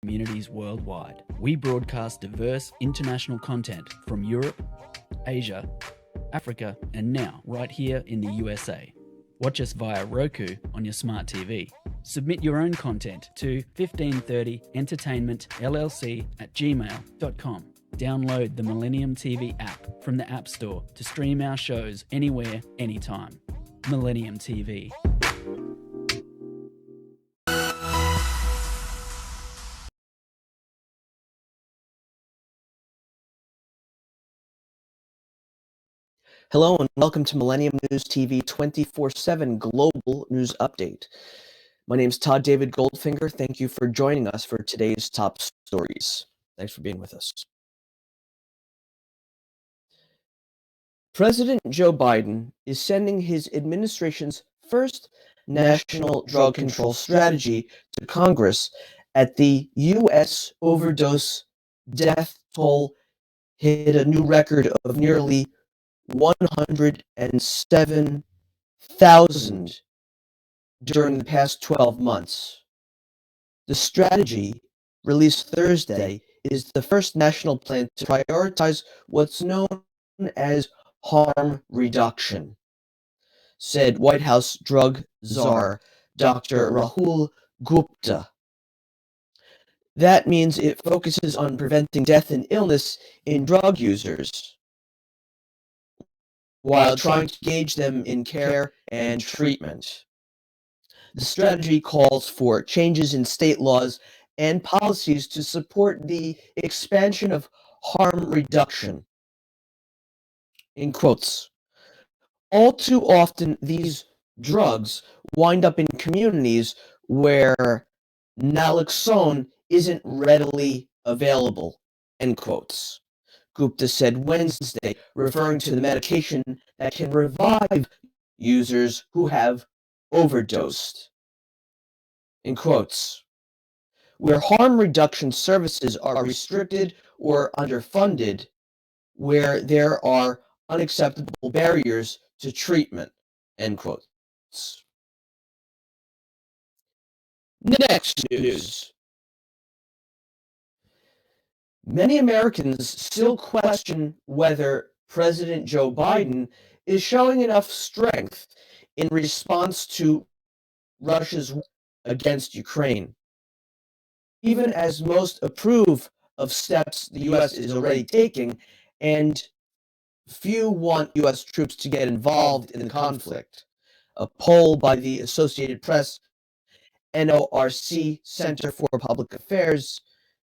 communities worldwide. We broadcast diverse international content from Europe, Asia, Africa, and now right here in the USA. Watch us via Roku on your smart TV. Submit your own content to 1530entertainmentllc@gmail.com. Download the Millennium TV app from the App Store to stream our shows anywhere, anytime. Millennium TV. Hello and welcome to Millennium News TV 24/7 Global News Update. My name is Todd David Goldfinger. Thank you for joining us for today's top stories. Thanks for being with us. President Joe Biden is sending his administration's first national drug control strategy to Congress at the U.S. overdose death toll hit a new record of nearly 107,000 during the past 12 months. The strategy, released Thursday, is the first national plan to prioritize what's known as harm reduction, said White House drug czar Dr. Rahul Gupta. That means it focuses on preventing death and illness in drug users, while trying to engage them in care and treatment. The strategy calls for changes in state laws and policies to support the expansion of harm reduction. In quotes, all too often these drugs wind up in communities where naloxone isn't readily available, end quotes. Gupta said Wednesday, referring to the medication that can revive users who have overdosed. In quotes, where harm reduction services are restricted or underfunded, where there are unacceptable barriers to treatment, end quotes. Next news. Many Americans still question whether President Joe Biden is showing enough strength in response to Russia's war against Ukraine. Even as most approve of steps the U.S. is already taking, and few want U.S. troops to get involved in the conflict. A poll by the Associated Press NORC Center for Public Affairs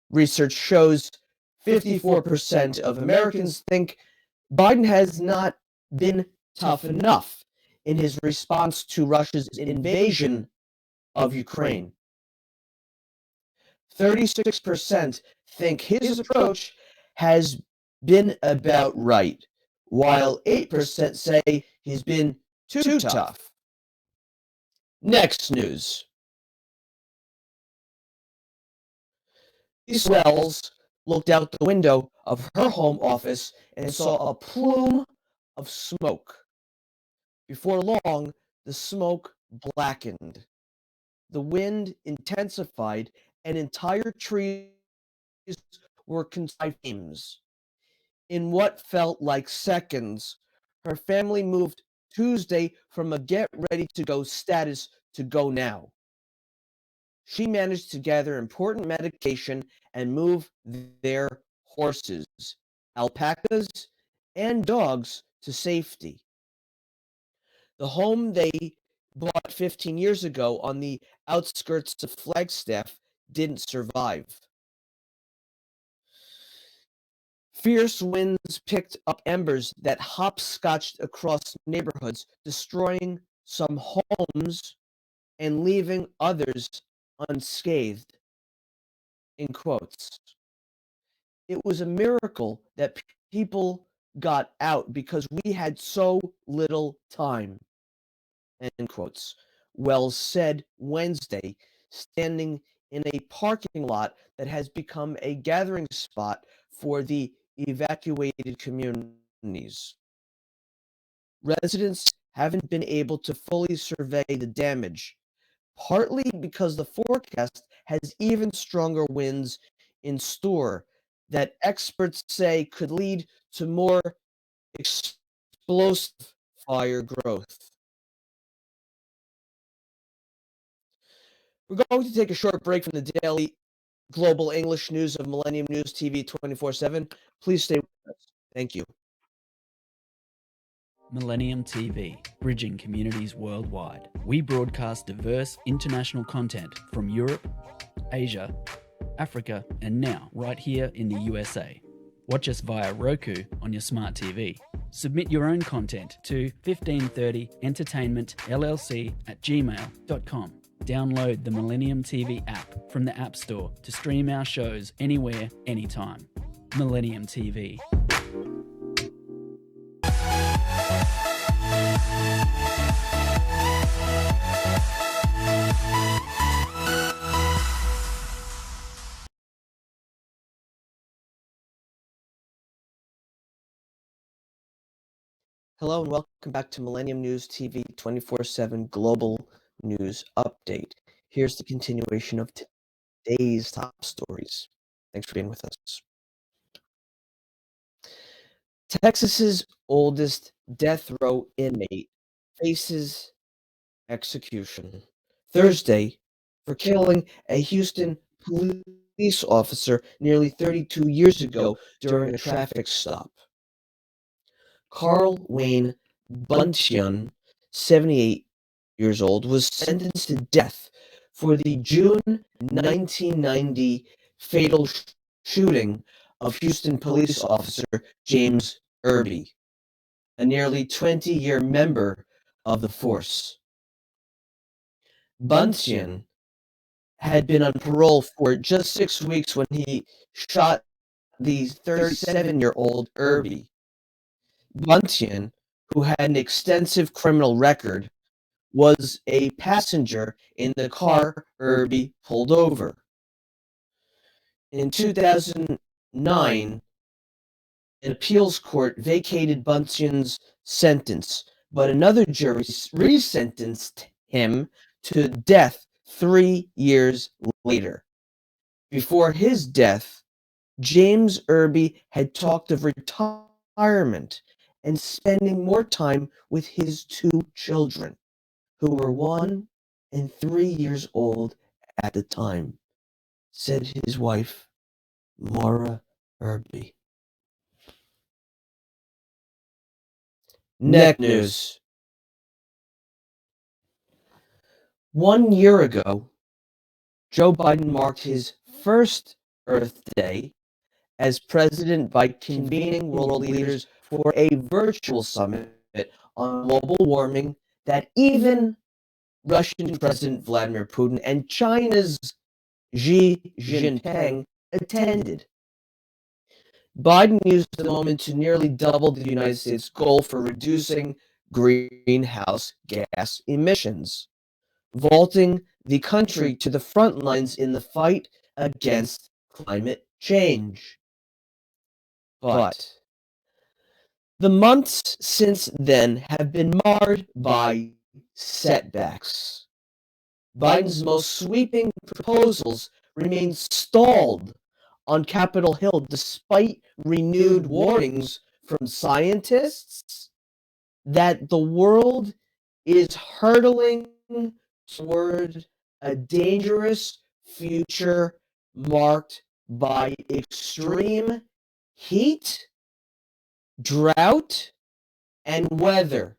research shows 54% of Americans think Biden has not been tough enough in his response to Russia's invasion of Ukraine. 36% think his approach has been about right, while 8% say he's been too tough. Next news. Lisa Wells looked out the window of her home office and saw a plume of smoke. Before long, the smoke blackened. The wind intensified, and entire trees were consumed. In what felt like seconds, her family moved Tuesday from a get-ready-to-go status to go now. She managed to gather important medication and move their horses, alpacas, and dogs to safety. The home they bought 15 years ago on the outskirts of Flagstaff didn't survive. Fierce winds picked up embers that hopscotched across neighborhoods, destroying some homes and leaving others unscathed. In quotes. It was a miracle that people got out because we had so little time. End quotes. Wells said Wednesday, standing in a parking lot that has become a gathering spot for the evacuated communities. Residents haven't been able to fully survey the damage, partly because the forecast has even stronger winds in store that experts say could lead to more explosive fire growth. We're going to take a short break from the daily global English news of Millennium News TV 24/7. Please stay with us. Thank you. Millennium TV, bridging communities worldwide. We broadcast diverse international content from Europe, Asia, Africa, and now right here in the USA. Watch us via Roku on your smart TV. Submit your own content to 1530entertainmentllc@gmail.com. Download the Millennium TV app from the App Store to stream our shows anywhere, anytime. Millennium TV. Hello and welcome back to Millennium News TV 24/7 Global News Update. Here's the continuation of today's top stories. Thanks for being with us. Texas's oldest death row inmate faces execution Thursday for killing a Houston police officer nearly 32 years ago during a traffic stop. Carl Wayne Buntian, 78 years old, was sentenced to death for the June 1990 fatal shooting of Houston police officer James Irby, a nearly 20-year member of the force. Buntian had been on parole for just 6 weeks when he shot the 37-year-old Irby. Buntian, who had an extensive criminal record, was a passenger in the car Irby pulled over. In 2009, an appeals court vacated Buntian's sentence, but another jury resentenced him to death 3 years later. Before his death, James Irby had talked of retirement and spending more time with his 2 children, who were 1 and 3 years old at the time, said his wife, Maura Irby. Neck news. 1 year ago, Joe Biden marked his first Earth Day as president by convening world leaders for a virtual summit on global warming that even Russian President Vladimir Putin and China's Xi Jinping attended. Biden used the moment to nearly double the United States' goal for reducing greenhouse gas emissions, vaulting the country to the front lines in the fight against climate change. But the months since then have been marred by setbacks. Biden's most sweeping proposals remain stalled on Capitol Hill despite renewed warnings from scientists that the world is hurtling toward a dangerous future marked by extreme heat, drought, and weather.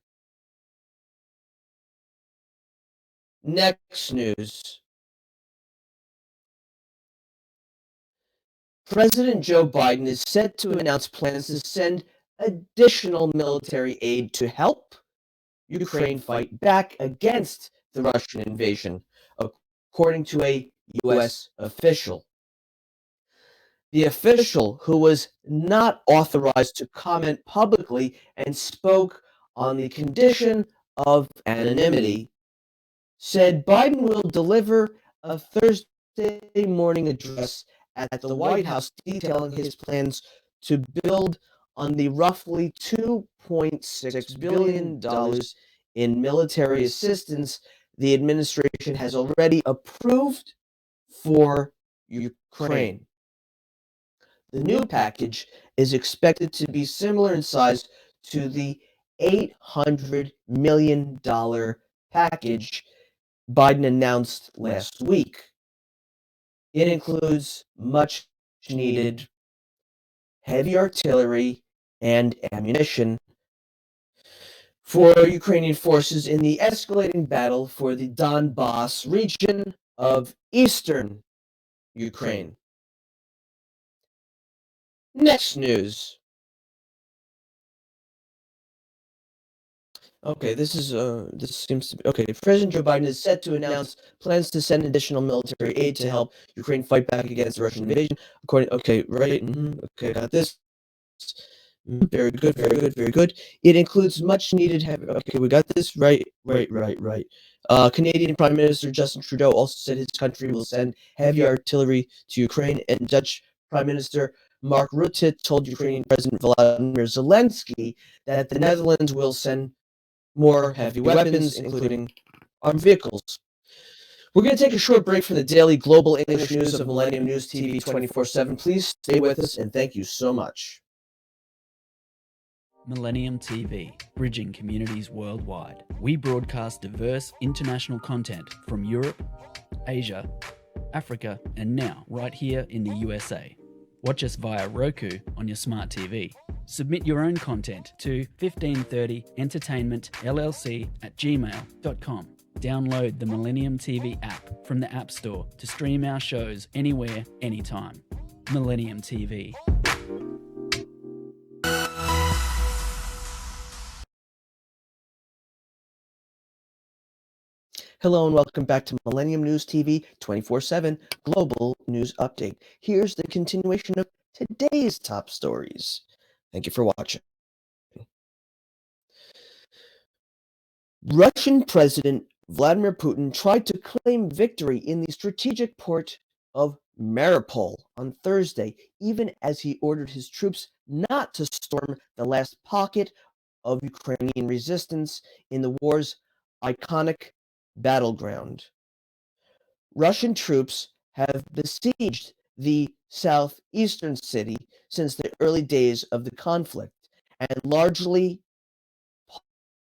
Next news. President Joe Biden is set to announce plans to send additional military aid to help Ukraine fight back against the Russian invasion, according to a U.S. official. The official, who was not authorized to comment publicly and spoke on the condition of anonymity, said Biden will deliver a Thursday morning address at the White House detailing his plans to build on the roughly $2.6 billion in military assistance the administration has already approved for Ukraine. The new package is expected to be similar in size to the $800 million package Biden announced last week. It includes much needed heavy artillery and ammunition for Ukrainian forces in the escalating battle for the Donbas region of eastern Ukraine. Next news. Okay, this seems to be okay. President Joe Biden is set to announce plans to send additional military aid to help Ukraine fight back against the Russian invasion. Okay, got this. Very good, very good, very good. It includes much needed heavy. Okay, we got this right. Canadian Prime Minister Justin Trudeau also said his country will send heavy artillery to Ukraine, and Dutch Prime Minister Mark Rutte told Ukrainian President Volodymyr Zelensky that the Netherlands will send more heavy weapons, including armed vehicles. We're going to take a short break from the daily global English news of Millennium News TV 24/7. Please stay with us, and thank you so much. Millennium TV, bridging communities worldwide. We broadcast diverse international content from Europe, Asia, Africa, and now right here in the USA. Watch us via Roku on your smart TV. Submit your own content to 1530entertainmentllc@gmail.com. Download the Millennium TV app from the App Store to stream our shows anywhere, anytime. Millennium TV. Hello and welcome back to Millennium News TV 24/7 Global News Update. Here's the continuation of today's top stories. Thank you for watching. Russian President Vladimir Putin tried to claim victory in the strategic port of Mariupol on Thursday, even as he ordered his troops not to storm the last pocket of Ukrainian resistance in the war's iconic battleground. Russian troops have besieged the southeastern city since the early days of the conflict and largely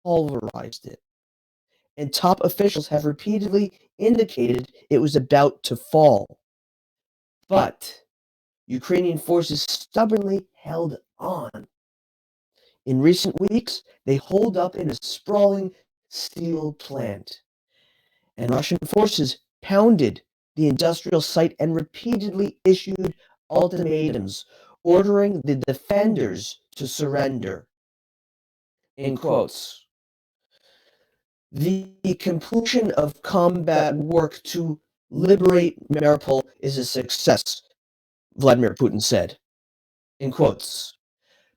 pulverized it. And top officials have repeatedly indicated it was about to fall. But Ukrainian forces stubbornly held on. In recent weeks, they holed up in a sprawling steel plant, and Russian forces pounded the industrial site and repeatedly issued ultimatums ordering the defenders to surrender. In quotes, the completion of combat work to liberate Mariupol is a success, Vladimir Putin said. In quotes,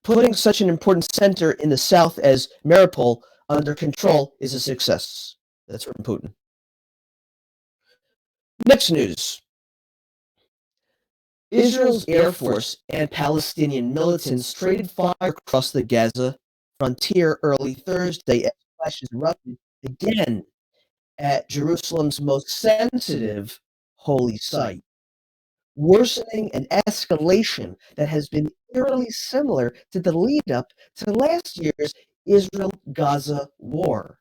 putting such an important center in the south as Mariupol under control is a success. That's from Putin. Next news. Israel's Air Force and Palestinian militants traded fire across the Gaza frontier early Thursday as clashes erupted again at Jerusalem's most sensitive holy site, worsening an escalation that has been eerily similar to the lead-up to last year's Israel-Gaza war.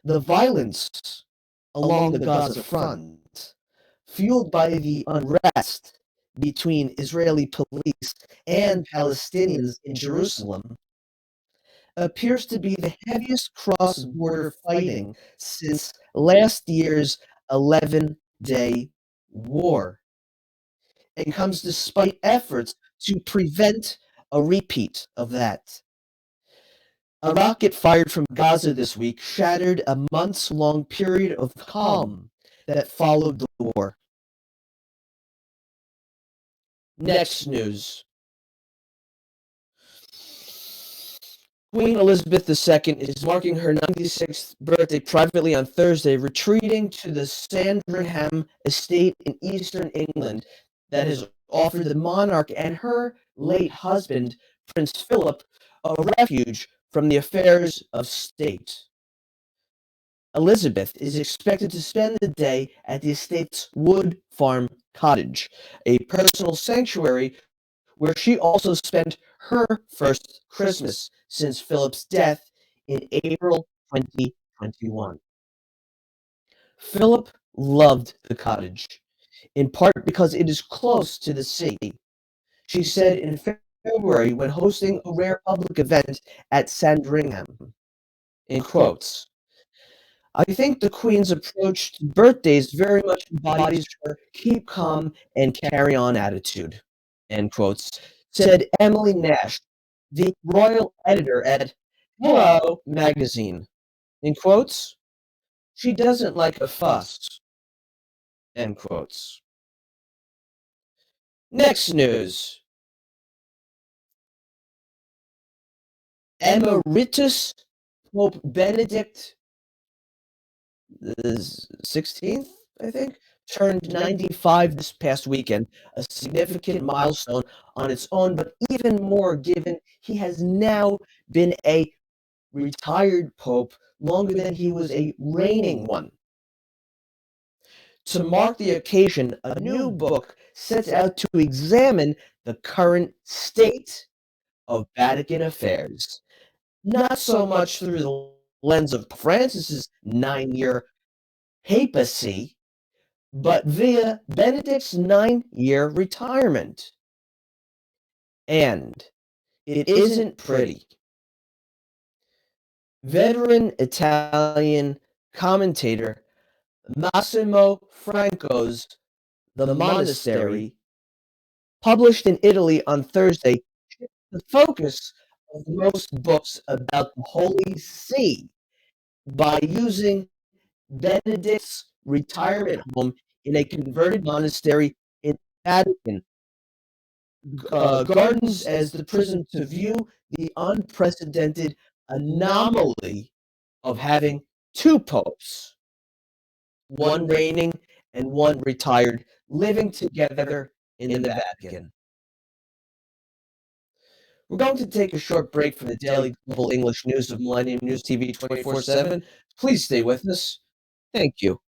The violence along the Gaza front, fueled by the unrest between Israeli police and Palestinians in Jerusalem, appears to be the heaviest cross-border fighting since last year's 11-day war, and comes despite efforts to prevent a repeat of that. A rocket fired from Gaza this week shattered a months-long period of calm that followed the war. Next news. Queen Elizabeth II is marking her 96th birthday privately on Thursday, retreating to the Sandringham estate in eastern England that has offered the monarch and her late husband, Prince Philip, a refuge from the affairs of state. Elizabeth is expected to spend the day at the estate's Wood Farm Cottage, a personal sanctuary where she also spent her first Christmas since Philip's death in April 2021. Philip loved the cottage, in part because it is close to the sea. She said in February when hosting a rare public event at Sandringham, in quotes, "I think the Queen's approach to birthdays very much embodies her keep calm and carry on attitude," end quotes, said Emily Nash, the royal editor at Hello magazine. In quotes, "She doesn't like a fuss," end quotes. Next news. Emeritus Pope Benedict the 16th, I think, turned 95 this past weekend, a significant milestone on its own, but even more given he has now been a retired pope longer than he was a reigning one. To mark the occasion, a new book sets out to examine the current state of Vatican affairs, not so much through the lens of Francis's 9-year papacy, but via Benedict's 9-year retirement. And it isn't pretty. Veteran Italian commentator Massimo Franco's The Monastery, published in Italy on Thursday, the focus of most books about the Holy See by using Benedict's retirement home in a converted monastery in Vatican gardens as the prism to view the unprecedented anomaly of having two popes, one reigning and one retired, living together in the Vatican. We're going to take a short break from the daily global English news of Millennium News TV 24/7. Please stay with us. Thank you.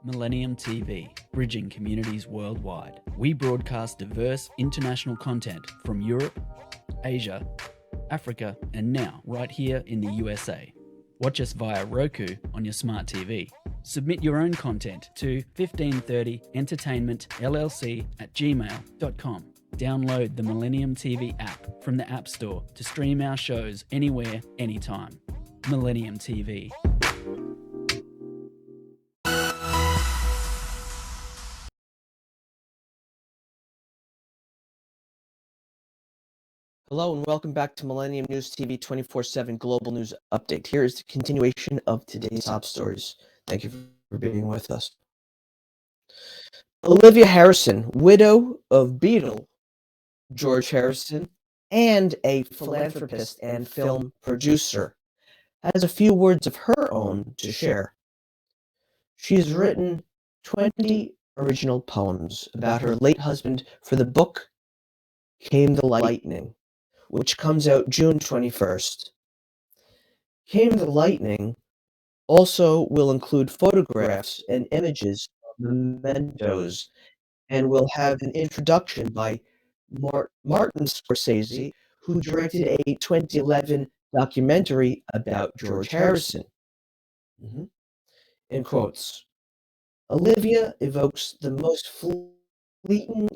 Millennium TV, bridging communities worldwide. We broadcast diverse international content from Europe, Asia, Africa, and now right here in the USA. Watch us via Roku on your smart TV. Submit your own content to 1530entertainmentllc@gmail.com. Download the Millennium TV app from the App Store to stream our shows anywhere, anytime. Millennium TV. Hello and welcome back to Millennium News TV 24/7 Global News Update. Here is the continuation of today's top stories. Thank you for being with us. Olivia Harrison, widow of Beatle George Harrison and a philanthropist and film producer, has a few words of her own to share. She has written 20 original poems about her late husband for the book Came the Lightning, which comes out June 21st. Came the Lightning also will include photographs and images of mementos and will have an introduction by Martin Scorsese, who directed a 2011 documentary about George Harrison. In quotes, Olivia evokes the most fleeting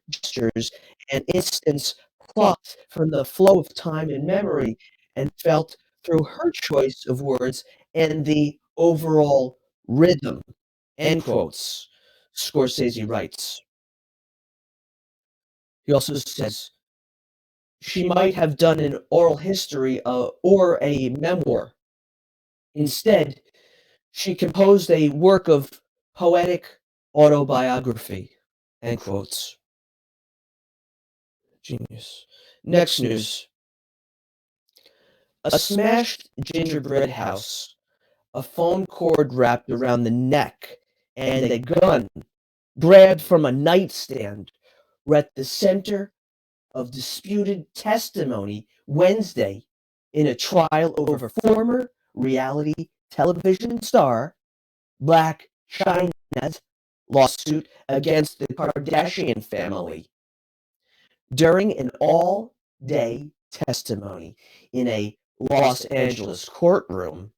gestures and instants plucked from the flow of time and memory and felt through her choice of words and the overall rhythm, end quotes, Scorsese writes. He also says, she might have done an oral history or a memoir. Instead, she composed a work of poetic autobiography, end quotes. Genius. Next news. A smashed gingerbread house, a phone cord wrapped around the neck, and a gun grabbed from a nightstand were at the center of disputed testimony Wednesday in a trial over former reality television star Black China's lawsuit against the Kardashian family. During an all-day testimony in a Los Angeles courtroom,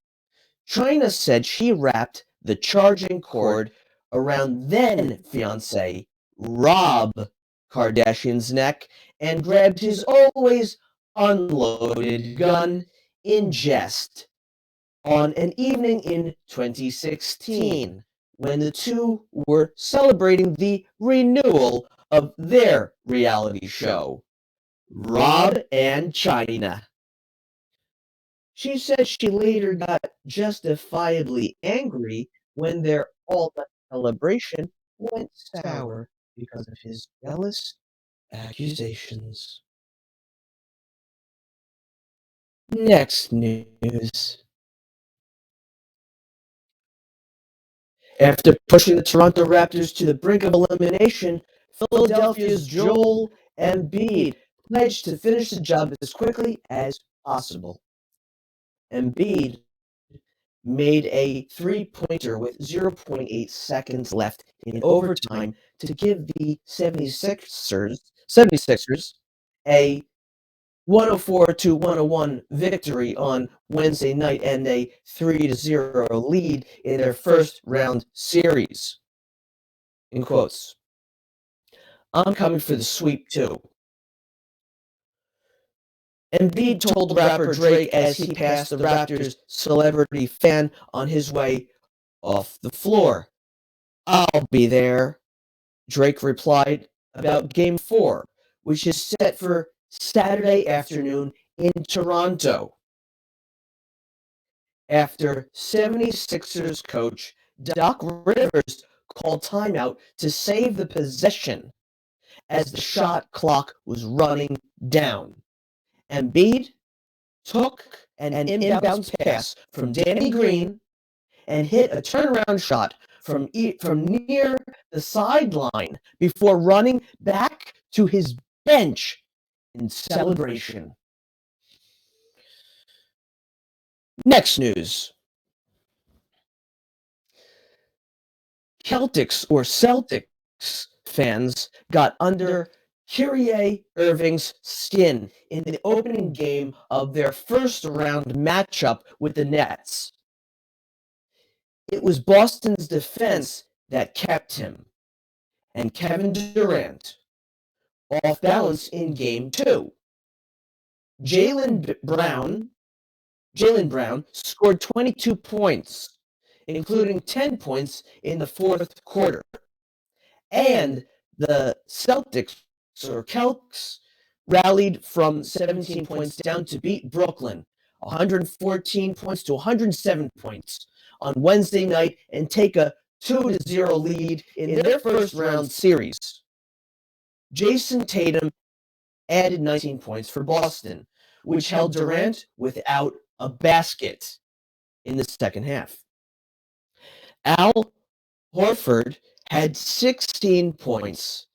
China said she wrapped the charging cord around then-fiancé Rob Kardashian's neck and grabbed his always unloaded gun in jest on an evening in 2016 when the two were celebrating the renewal of their reality show, Rob and China. She said she later got justifiably angry when their all-night celebration went sour because of his jealous accusations. Next news. After pushing the Toronto Raptors to the brink of elimination, Philadelphia's Joel Embiid pledged to finish the job as quickly as possible. Embiid made a three-pointer with 0.8 seconds left in overtime to give the 76ers a 104-101 victory on Wednesday night and a 3-0 lead in their first round series. In quotes, "I'm coming for the sweep too." Embiid told rapper Drake as he passed the Raptors' celebrity fan on his way off the floor. "I'll be there," Drake replied about Game 4, which is set for Saturday afternoon in Toronto. After 76ers coach Doc Rivers called timeout to save the possession as the shot clock was running down, Embiid took an inbounds pass from Danny Green and hit a turnaround shot from near the sideline before running back to his bench in celebration. Next news. Celtics fans got under Kyrie Irving's skin in the opening game of their first-round matchup with the Nets. It was Boston's defense that kept him and Kevin Durant off balance in Game 2. Jaylen Brown scored 22 points, including 10 points in the fourth quarter. And the Celtics rallied from 17 points down to beat Brooklyn, 114 points to 107 points on Wednesday night and take a 2-0 lead in their first round series. Jason Tatum added 19 points for Boston, which held Durant without a basket in the second half. Al Horford had 16 points.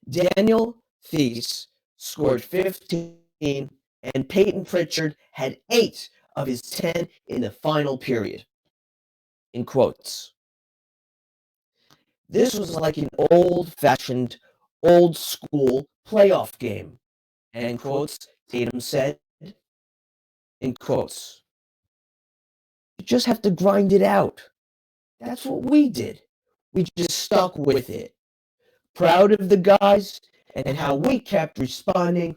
Daniel Theis scored 15, and Peyton Pritchard had 8 of his 10 in the final period. In quotes. This was like an old-fashioned, old-school playoff game. End quotes, Tatum said. In quotes. You just have to grind it out. That's what we did. We just stuck with it. Proud of the guys and how we kept responding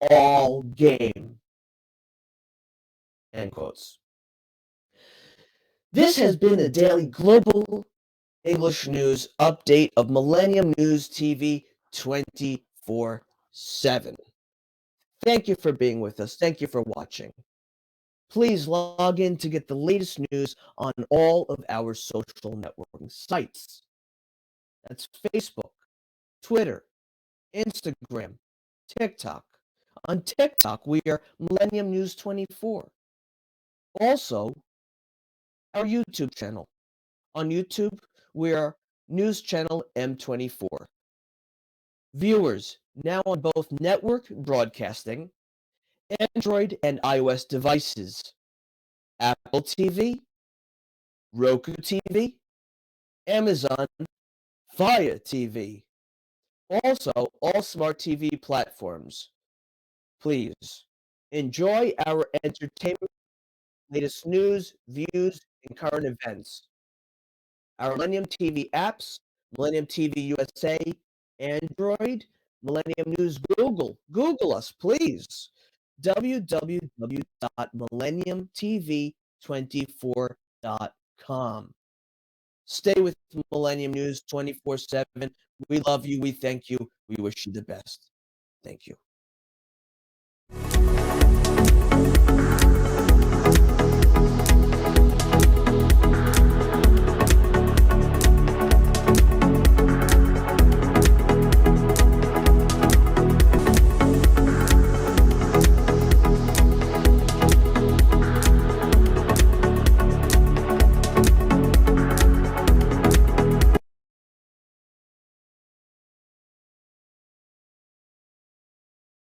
all game. End quotes. This has been the daily global English news update of Millennium News TV 24/7. Thank you for being with us. Thank you for watching. Please log in to get the latest news on all of our social networking sites. That's Facebook, Twitter, Instagram, TikTok. On TikTok, we are Millennium News 24. Also, our YouTube channel. On YouTube, we are News Channel M24. Viewers now on both network broadcasting, Android and iOS devices. Apple TV, Roku TV, Amazon Fire TV. Also, all smart TV platforms. Please enjoy our entertainment, latest news, views, and current events. Our Millennium TV apps, Millennium TV USA, Android, Millennium News Google. Google us, please. www.millenniumtv24.com. Stay with Millennium News 24/7. We love you. We thank you. We wish you the best. Thank you.